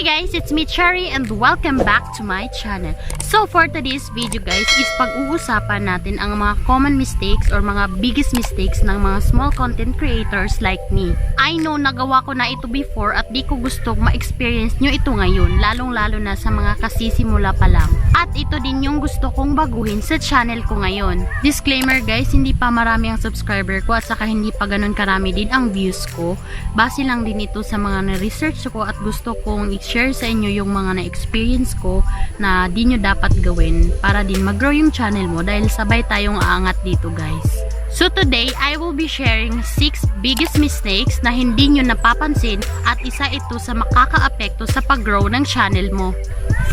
Hey guys, it's me Cherry and welcome back to my channel. So for today's video guys is pag-uusapan natin ang mga common mistakes or mga biggest mistakes ng mga small content creators like me. I know nagawa ko na ito before at di ko gustong ma-experience nyo ito ngayon, lalong-lalo na sa mga kasisimula pa lang. At ito din yung gusto kong baguhin sa channel ko ngayon. Disclaimer guys, hindi pa marami ang subscriber ko at saka hindi pa ganun karami din ang views ko. Base lang din ito sa mga na-research ko at gusto kong i-share sa inyo yung mga na-experience ko na di nyo dapat gawin para din mag-grow yung channel mo dahil sabay tayong aangat dito guys. So today, I will be sharing 6 biggest mistakes na hindi nyo napapansin at isa ito sa makaka-apekto sa pag-grow ng channel mo.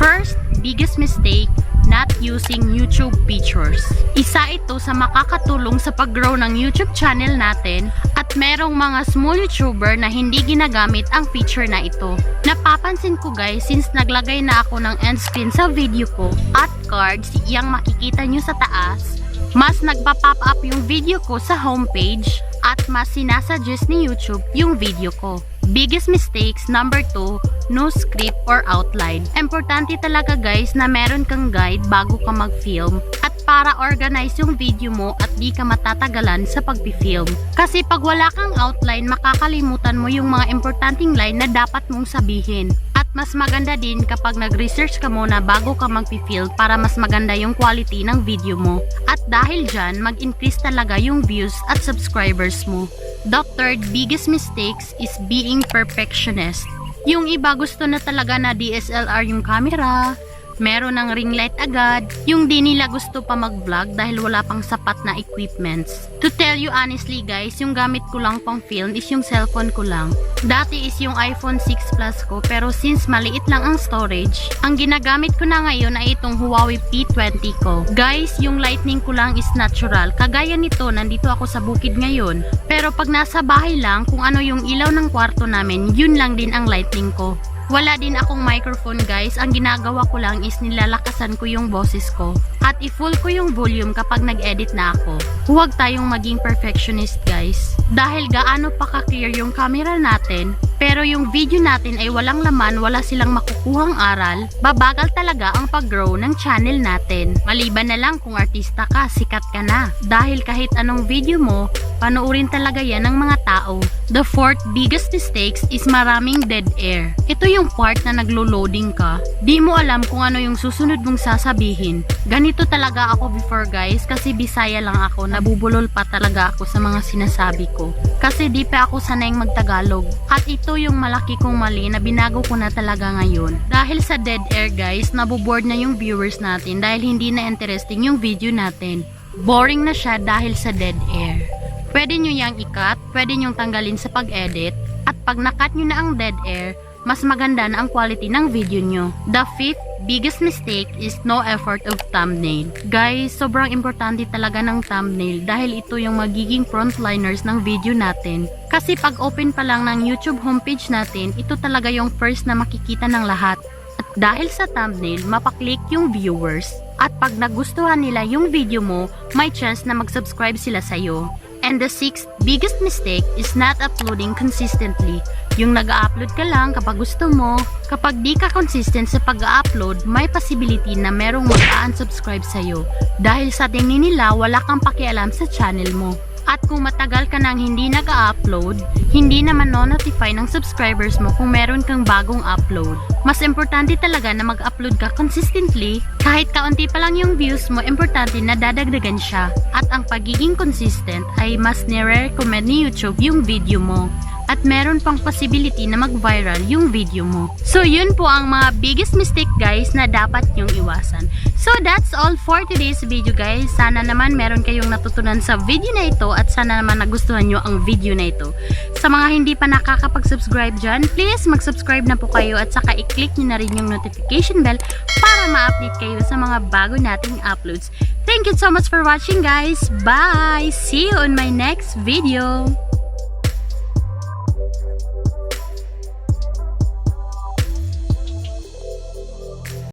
First, biggest mistake, not using YouTube features. Isa ito sa makakatulong sa pag-grow ng YouTube channel natin at merong mga small YouTuber na hindi ginagamit ang feature na ito. Napapansin ko guys, since naglagay na ako ng end screen sa video ko at cards, yang makikita nyo sa taas, mas nagpa-pop up yung video ko sa homepage at mas sinasuggest ni YouTube yung video ko. Biggest mistakes, number 2, no script or outline. Importante talaga guys na meron kang guide bago ka mag-film at para organize yung video mo at di ka matatagalan sa pag-film. Kasi pag wala kang outline, makakalimutan mo yung mga importanteng line na dapat mong sabihin. At mas maganda din kapag nag-research ka muna bago ka mag-film para mas maganda yung quality ng video mo. At dahil dyan, mag-increase talaga yung views at subscribers mo. The third biggest mistakes is being perfectionist. Yung iba gusto na talaga na DSLR yung camera, meron ng ring light agad, yung di nila gusto pa mag-vlog dahil wala pang sapat na equipments. To tell you honestly guys, yung gamit ko lang pang film is yung cellphone ko lang. Dati is yung iPhone 6 Plus ko pero since maliit lang ang storage, ang ginagamit ko na ngayon ay itong Huawei P20 ko. Guys, yung lightning ko lang is natural. Kagaya nito, nandito ako sa bukid ngayon. Pero pag nasa bahay lang, kung ano yung ilaw ng kwarto namin, yun lang din ang lightning ko. Wala din akong microphone guys, ang ginagawa ko lang is nilalakasan ko yung boses ko at i-full ko yung volume kapag nag-edit na ako. Huwag tayong maging perfectionist guys. Dahil gaano pa ka-clear yung camera natin, pero yung video natin ay walang laman, wala silang makukuhang aral, babagal talaga ang pag-grow ng channel natin. Maliban na lang kung artista ka, sikat ka na. Dahil kahit anong video mo, panoorin talaga yan ng mga tao. The fourth biggest mistakes is maraming dead air. Ito yung part na naglo-loading ka. Di mo alam kung ano yung susunod mong sasabihin. Ganito talaga ako before guys kasi Bisaya lang ako. Nabubulol pa talaga ako sa mga sinasabi ko. Kasi di pa ako sanay magtagalog. At ito yung malaki kong mali na binago ko na talaga ngayon. Dahil sa dead air guys, naboboard na yung viewers natin dahil hindi na interesting yung video natin. Boring na siya dahil sa dead air. Pwede nyo yang i-cut, pwede nyo tanggalin sa pag-edit, at pag na-cut nyo na ang dead air, mas maganda na ang quality ng video nyo. The fifth biggest mistake is no effort of thumbnail. Guys, sobrang importante talaga ng thumbnail dahil ito yung magiging frontliners ng video natin. Kasi pag open pa lang ng YouTube homepage natin, ito talaga yung first na makikita ng lahat. At dahil sa thumbnail, mapaklik yung viewers. At pag nagustuhan nila yung video mo, may chance na mag-subscribe sila sa'yo. And the sixth biggest mistake is not uploading consistently. Yung nag-upload ka lang kapag gusto mo. Kapag di ka consistent sa pag-upload, may possibility na merong mag-unsubscribe sa'yo. Dahil sa tingin nila, wala kang pakialam sa channel mo. At kung matagal ka nang hindi nag-upload, hindi naman no-notify ng subscribers mo kung meron kang bagong upload. Mas importante talaga na mag-upload ka consistently. Kahit kaunti pa lang yung views mo, importante na dadagdagan siya. At ang pagiging consistent ay mas nire-recommend ni YouTube yung video mo. At meron pang possibility na mag-viral yung video mo. So yun po ang mga biggest mistake guys na dapat nyong iwasan. So that's all for today's video guys. Sana naman meron kayong natutunan sa video na ito at sana naman nagustuhan nyo ang video na ito. Sa mga hindi pa nakakapag-subscribe dyan, please mag-subscribe na po kayo at saka i-click nyo na rin yung notification bell para ma-update kayo sa mga bago nating uploads. Thank you so much for watching guys. Bye! See you on my next video!